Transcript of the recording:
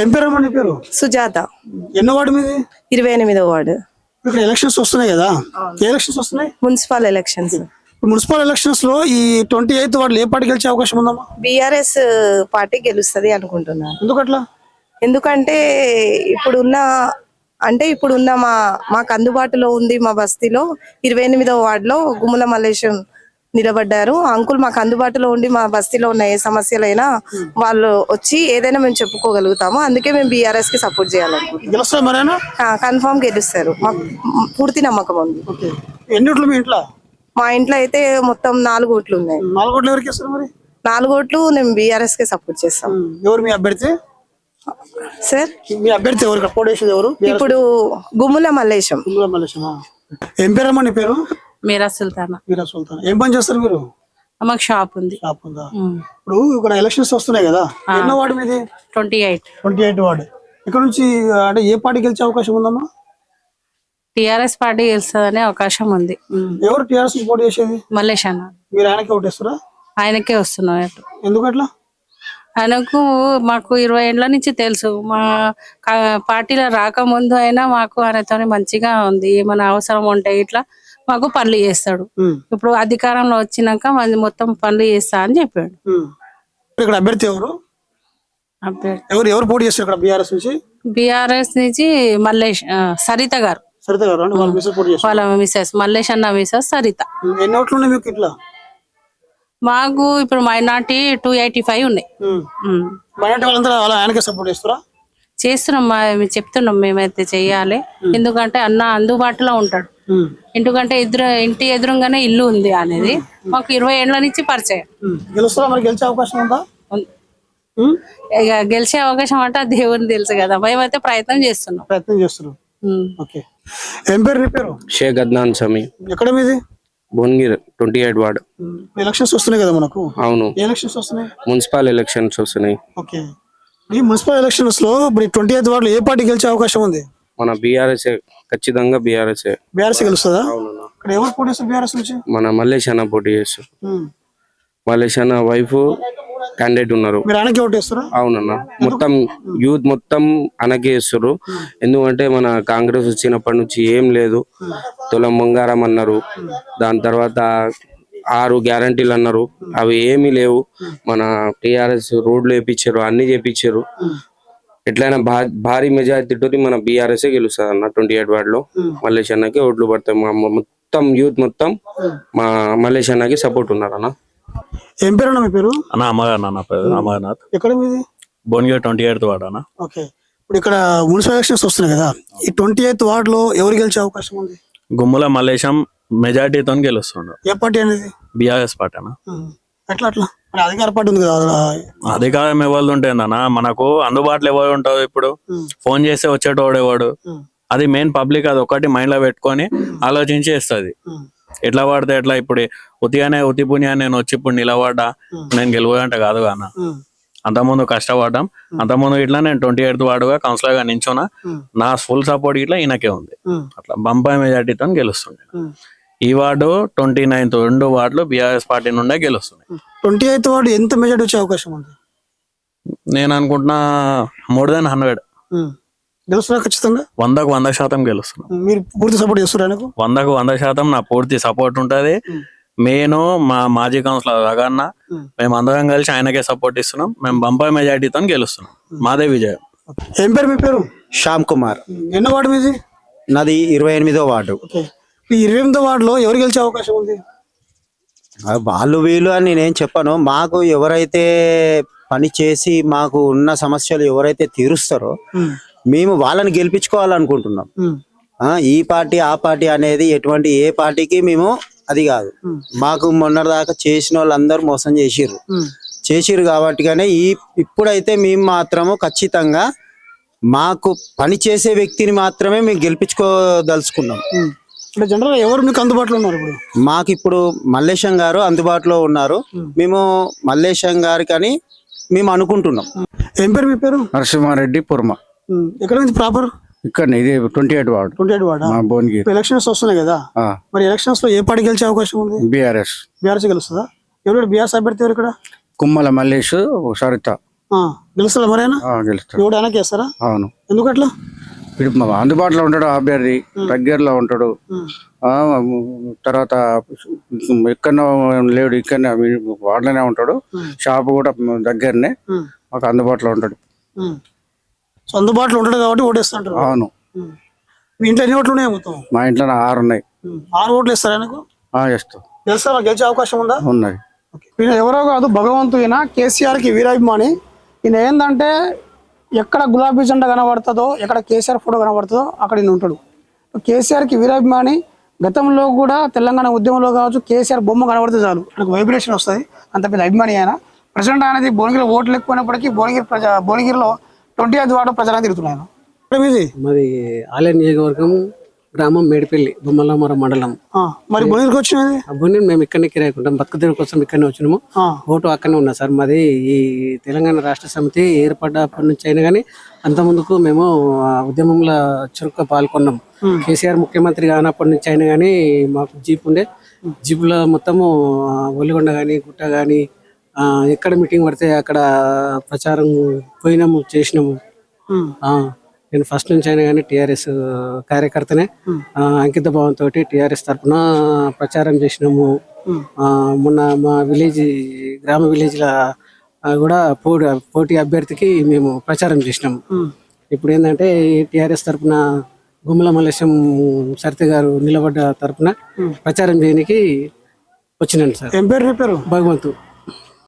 ఏం పేరమ్మా నీ పేరు? సుజాత. ఎన్నో వార్డు మీది? 28వ వార్డు. ఇక్కడ ఎలక్షన్స్ వస్తున్నాయి కదా, ఏ ఎలక్షన్స్ వస్తున్నాయి? Municipal elections. మున్సిపల్ ఎలక్షన్స్ లో ఈ 28th వార్డులో ఏ పార్టీ గెలిచే అవకాశం ఉందమ్మా? BRS పార్టీ గెలుస్తుంది అనుకుంటున్నాను. ఎందుకట్లా? ఎందుకంటే ఇప్పుడున్న మాకు అందుబాటులో ఉంది. మా బస్తీలో 28వ వార్డులో గుమ్మల మల్లేశం నిలబడ్డారు. అంకుల్ మాకు అందుబాటులో ఉండి మా బస్తీలో ఉన్న ఏ సమస్యలైనా వాళ్ళు వచ్చి ఏదైనా మేము చెప్పుకోగలుగుతాము. అందుకే మేము BRS కి సపోర్ట్ చేయాలనుకుంటున్నాం. కన్ఫామ్ గెలుస్తారు, మాకు పూర్తి నమ్మకం ఉంది. ఎన్ని ఓట్లు మీ ఇంట్లో? మా ఇంట్లో అయితే మొత్తం 4 ఓట్లు ఉన్నాయి. 4 ఓట్లు ఎవరికి ఇస్తారు మరి? 4 ఓట్లు మేము BRS కి సపోర్ట్ చేస్తాం. ఎవరు మీ అభ్యర్థి? సార్ మీ అభ్యర్థి ఎవరు? సపోర్ట్ చేసేది ఎవరు? ఇప్పుడు గుమ్మల మల్లేశం. ఏం పేరమ్మా నీ పేరు? మీరా సుల్తానా. మీరా సుల్తానా. ఏం పని చేస్తారు మీరు? మాకు షాప్ ఉంది. షాప్ ఉందా? ఇప్పుడు ఇక్కడ ఎలక్షన్స్ వస్తున్నాయి కదా, ఎన్నో వార్డు మీది? 28 వార్డు. ఇక్కడ నుంచి అంటే ఏ పార్టీ గెలిచే అవకాశం ఉందమ్మా? TRS పార్టీ గెలుస్తుందనే అవకాశం ఉంది. ఎవరు TRS సపోర్ట్ చేసేది? మల్లేష్ అన్న. మీరు ఆయనకే ఓటేస్తారా? ఆయనకే వస్తున్నాం. ఎందుకట్లా? ఆయనకు మాకు 20 ఏళ్ల నుంచి తెలుసు. మా పార్టీలో రాకముందు అయినా మాకు ఆయనతో మంచిగా ఉంది. ఏమైనా అవసరం ఉంటే ఇట్లా మాకు పనులు చేస్తాడు. ఇప్పుడు అధికారంలో వచ్చినాక మొత్తం పనులు చేస్తా అని చెప్పాడు. ఇక్కడ అభ్యర్థి ఎవరు? ఎవరు పోటీ చేస్తారు ఇక్కడ BRS నుంచి? BRS నుంచి మల్లేష్ సరిత గారు. వాళ్ళ మిసెస్ మల్లేష్ అన్న మిసెస్ సరిత. ఎన్ని ఓట్లు ఉన్నాయి మీకు ఇట్లా? మాకు ఇప్పుడు మైనార్టీ 285 ఉన్నాయి. చేస్తున్నాం, చెప్తున్నాం మేమైతే చెయ్యాలి. ఎందుకంటే అన్న అందుబాటులో ఉంటాడు. ఎందుకంటే ఇంటి ఎదురుగానే ఇల్లు ఉంది అనేది మాకు 20 ఏళ్ల నుంచి పరిచయం. ఇక గెలిచే అవకాశం అంటే దేవుని తెలుసు కదా, మేమైతే ప్రయత్నం చేస్తున్నాం. ఏం పేరు నీ పేరు? షేక్ అద్నాన్ సమీ. ఎక్కడ మీది? భువనగిరి 28 వార్డు. ఎలక్షన్స్ వస్తున్నాయి కదా మనకు. అవును. ఎలక్షన్స్ వస్తున్నాయి, మున్సిపల్ ఎలక్షన్స్ వస్తున్నాయి. ఓకే. ఈ మున్సిపల్ ఎలక్షన్స్ లో 28th వార్డులో ఏ పార్టీ గెలిచే అవకాశం ఉంది? మన BRS, ఖచ్చితంగా BRS గెలుస్తుందా? ఇక్కడ ఎవరు పోటీ చేస్తారు BRS నుంచి? మన మల్లేష్ అన్న పోటీ చేస్తారు. మల్లేష్ అన్న వైఫ్ క్యాండిడేట్ ఉన్నారు. మీరు ఆయనకి ఓటేస్తారా? అవునన్న, మొత్తం యూత్ మొత్తం అనకే ఇస్తారు. ఎందుకంటే మన కాంగ్రెస్ వచ్చినప్పటి నుంచి ఏం లేదు. తులం బంగారం అన్నారు, దాని తర్వాత 6 గ్యారంటీలు అన్నారు, అవి ఏమీ లేవు. మన TRS రోడ్లు వేయించారు, అన్ని చేపించారు. ఎట్లయినా భారీ మెజారిటీ తోటి మన BRS గెలుస్తుంది అన్న. 28 వార్డులో మల్లేష్ అన్నకి ఓట్లు పడతాయి. మా మొత్తం యూత్ మొత్తం మా మల్లేష్ అన్నకి సపోర్ట్ ఉన్నారు అన్న. ఏం పేరు అన్న మీ పేరు? అన్న అమర్నాథ్. ఎక్కడ మీది? భువనగిరి 28th వార్డు అన్న. ఓకే. ఇప్పుడు ఇక్కడ మున్సిపల్ ఎలక్షన్స్ వస్తున్నాయి కదా, ఈ 28th వార్డులో ఎవరు గెలిచే అవకాశం ఉంది? గుమ్మల మల్లేశం మెజార్టీతో గెలుస్తుండ్రు. ఏ పార్టీ అనేది? BRS పార్టీ అన్న. అట్లా అధికార పార్టీ ఉంది కదా. అధికారం ఎవరు ఉంటుందన్న, మనకు అందుబాటులో ఎవరు ఉంటారు? ఇప్పుడు ఫోన్ చేస్తే వచ్చేటోడు ఎవడు? అది మెయిన్ పబ్లిక్ అది ఒకటి మైండ్ లో పెట్టుకొని ఆలోచించి వేస్తుంది. ఎట్లా పడితే ఎట్లా? ఇప్పుడు ఉతి పుణ్యాన్ని నేను వచ్చి ఇప్పుడు నిలబడ్డా, నేను గెలవాలంటే కాదు అన్న. అంతకుముందు కష్టపడ్డాం. అంతకుముందు ఇట్లా నేను 28th వార్డుగా కౌన్సిలర్ గా నించున్నా. నా ఫుల్ సపోర్ట్ ఇట్లా ఈయనకే ఉంది. అట్లా బంపాయి మెజార్టీతో గెలుస్తుంది. ఈ వార్డు 29th 2 వార్డులు BRS పార్టీ నుండే గెలుస్తున్నాయి. 28th వార్డు ఎంత మెజార్టీ వచ్చే అవకాశం ఉంది? నేను అనుకుంటున్నా more than 100 గెలుస్తున్నా. ఖచ్చితంగా 100% గెలుస్తున్నాం. మీరు పూర్తి సపోర్ట్ చేస్తున్నారు? 100% నా పూర్తి సపోర్ట్ ఉంటది. నేను మా మాజీ కౌన్సిలర్ రగన్న, మేము అందరం కలిసి ఆయనకే సపోర్ట్ ఇస్తున్నాం. మేము బంపాయి మెజార్టీతో గెలుస్తున్నాం. మాదే విజయం. ఏం పేరు మీ పేరు? శ్యామ్ కుమార్. ఎన్నో వార్డు మీది? నాది 28వ వార్డు. ఈ 28వ వార్డులో ఎవరు గెలిచే అవకాశం ఉంది? వాళ్ళు వీళ్ళు అని నేనేం చెప్పాను. మాకు ఎవరైతే పని చేసి మాకు ఉన్న సమస్యలు ఎవరైతే తీరుస్తారో మేము వాళ్ళని గెలిపించుకోవాలనుకుంటున్నాం. ఈ పార్టీ ఆ పార్టీ అనేది ఎటువంటి ఏ పార్టీకి మేము అది కాదు. మాకు మొన్నటిదాకా చేసిన వాళ్ళందరూ మోసం చేసిర్రు కాబట్టిగానే ఇప్పుడైతే మేము మాత్రము ఖచ్చితంగా మాకు పని చేసే వ్యక్తిని మాత్రమే మేము గెలిపించుకోదలుచుకున్నాం. జనరల్ ఎవరు మీకు అందుబాటులో ఉన్నారు? ఇప్పుడు మాకు ఇప్పుడు మల్లేశం గారు అందుబాటులో ఉన్నారు. మేము మల్లేశం గారికి అని మేము అనుకుంటున్నాం. ఏం పేరు మీ పేరు? నరసింహారెడ్డి పుర్మ. ఎక్కడ నుంచి ప్రాపర్? ఇక్కడ ఇది 28 వార్డు. భువనగిరి. ఎలక్షన్స్ వస్తున్నాయి కదా, మరి ఎలక్షన్స్ లో ఏ పార్టీ గెలిచే అవకాశం ఉంది? BRS గెలుస్తుందా? ఎవరు BRS అభ్యర్థి ఎవరు ఇక్కడ? కుమ్మల మల్లేష్, సరిత. గెలుస్తారా మరైనా గెలుస్తాడు. ఓటు ఆయనకి వేస్తారా? అవును. ఎందుకట్లా? ఇప్పుడు అందుబాటులో ఉంటాడు అభ్యర్థి, దగ్గరలో ఉంటాడు. తర్వాత ఎక్కడో లేడు, ఇక్కడనే వాడలోనే ఉంటాడు. షాప్ కూడా దగ్గరనే, మాకు అందుబాటులో ఉంటాడు. సో అందుబాటులో ఉంటాడు కాబట్టి ఓటేస్తుంటారు. అవును. మీ ఇంట్లో ఎన్ని ఓట్లు ఉన్నాయి మొత్తం? మా ఇంట్లో 6 ఉన్నాయి. 6 ఓట్లు ఇస్తారా ఆయనకు? చేస్తాం. గెలుస్తారా? గెలిచే అవకాశం ఉందా? ఉన్నది. ఈయన ఎవరో కాదు, భగవంతు. ఈయన కేసీఆర్కి వీరాభిమాని. ఈయన ఏంటంటే ఎక్కడ గులాబీ జెండా కనబడుతుందో, ఎక్కడ కేసీఆర్ ఫోటో కనబడుతుందో అక్కడ ఈయన ఉంటాడు. కేసీఆర్కి వీరాభిమాని. గతంలో కూడా తెలంగాణ ఉద్యమంలో కావచ్చు, కేసీఆర్ బొమ్మ కనబడితే చాలు ఆయనకు వైబ్రేషన్ వస్తుంది. అంత పెద్ద అభిమాని ఆయన. ప్రజెంట్ అనేది భువనగిరిలో ఓట్లు ఎక్కువైనప్పటికీ భువనగిరిలో 25వ వార్డు ప్రజలను తిరుగుతున్నాను. మరి ఆలయ నియోజకవర్గం, గ్రామం మేడిపల్లి, బొమ్మలమర మండలం. మరి భువనగిరికి వచ్చినది అబ్బుని మేము ఇక్కడనే కిరాయికుంటాం, బతుకుదేవి కోసం ఇక్కడనే వచ్చినాము. ఓటు అక్కడనే ఉన్నా సార్. మాది ఈ తెలంగాణ రాష్ట్ర సమితి ఏర్పడ్డప్పటి నుంచి అయినా కానీ అంత ముందుకు మేము ఉద్యమంలో చురుగ్గా పాల్గొన్నాం. కేసీఆర్ ముఖ్యమంత్రి కానప్పటి నుంచి అయినా కానీ మాకు జీప్ ఉండే. జీపులో మొత్తము ఒలిగొండ కానీ, గుట్ట కానీ, ఎక్కడ మీటింగ్ పడితే అక్కడ ప్రచారం పోయినాము, చేసినాము. నేను ఫస్ట్ నుంచి అయినా కానీ టీఆర్ఎస్ కార్యకర్తనే. అంకిత భావంతో టీఆర్ఎస్ తరఫున ప్రచారం చేసినాము. మొన్న మా గ్రామ విలేజ్ల కూడా పోటీ అభ్యర్థికి మేము ప్రచారం చేసినాము. ఇప్పుడు ఏంటంటే టీఆర్ఎస్ తరఫున గుమ్మల మల్లేశం సరిత గారు నిలబడ్డ తరఫున ప్రచారం చేయడానికి వచ్చినాను సార్. ఏం పేరు? భగవంతు.